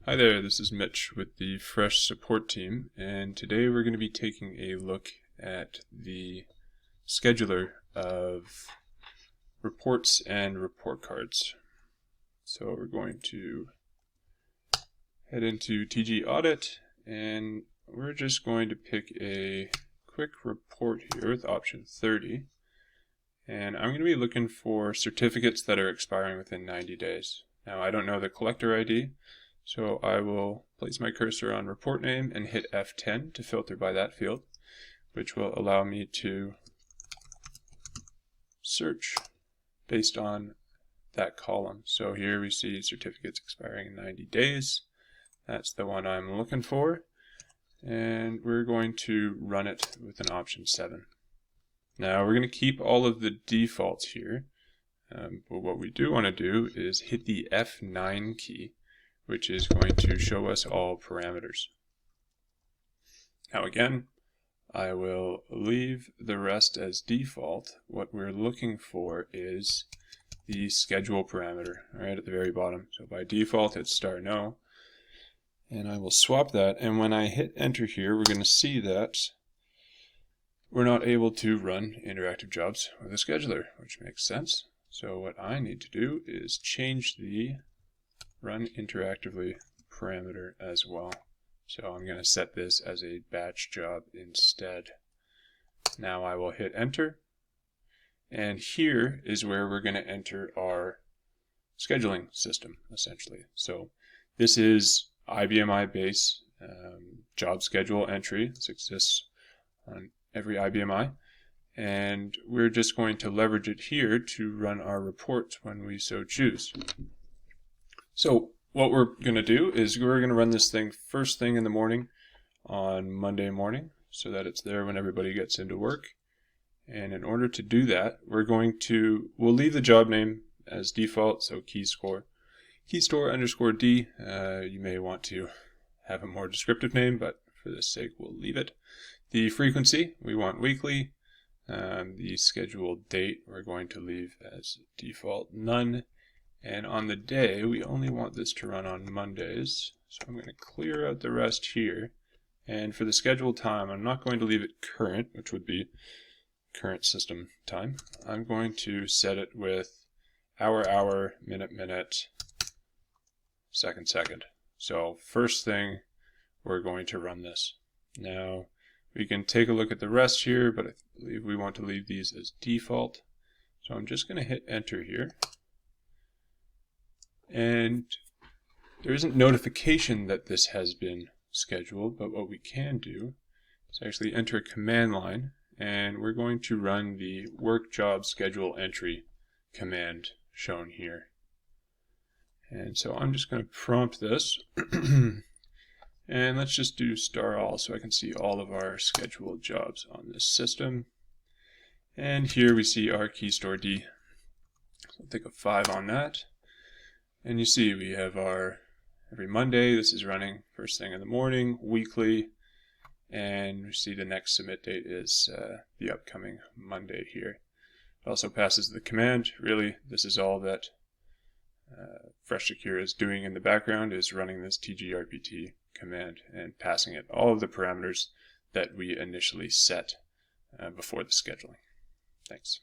Hi there, this is Mitch with the Fresche support team, and today we're going to be taking a look at the scheduler of reports and report cards. So we're going to head into TG Audit, and we're just going to pick a quick report here with option 30. And I'm going to be looking for certificates that are expiring within 90 days. Now I don't know the collector ID, so I will place my cursor on report name and hit F10 to filter by that field, which will allow me to search based on that column. So here we see certificates expiring in 90 days. That's the one I'm looking for, and we're going to run it with an option 7. Now we're going to keep all of the defaults here, but what we do want to do is hit the F9 key, which is going to show us all parameters. Now again, I will leave the rest as default. What we're looking for is the schedule parameter right at the very bottom. So by default it's star no, and I will swap that, and when I hit enter here we're going to see that we're not able to run interactive jobs with a scheduler, which makes sense. So what I need to do is change the run interactively parameter as well. So I'm going to set this as a batch job instead. Now I will hit enter, and here is where we're going to enter our scheduling system essentially. So this is IBMI base job schedule entry. This exists on every IBMI, and we're just going to leverage it here to run our reports when we so choose. So what we're going to do is we're going to run this thing first thing in the morning on Monday morning so that it's there when everybody gets into work. And in order to do that, we'll leave the job name as default, so keystore underscore D. You may want to have a more descriptive name, but for this sake we'll leave it. The frequency, we want weekly. The scheduled date, we're going to leave as default none. And on the day, we only want this to run on Mondays. So I'm going to clear out the rest here. And for the scheduled time, I'm not going to leave it current, which would be current system time. I'm going to set it with hour, minute, second. So first thing, we're going to run this. Now, we can take a look at the rest here, but I believe we want to leave these as default. So I'm just going to hit enter here. And there isn't notification that this has been scheduled, but what we can do is actually enter a command line, and we're going to run the work job schedule entry command shown here. And so I'm just going to prompt this. And let's just do star all so I can see all of our scheduled jobs on this system. And here we see our keystore D. So I'll take a 5 on that. And you see we have our every Monday, this is running first thing in the morning, weekly, and we see the next submit date is the upcoming Monday here. It also passes the command. Really, this is all that Fresche is doing in the background, is running this tgrpt command and passing it all of the parameters that we initially set before the scheduling. Thanks.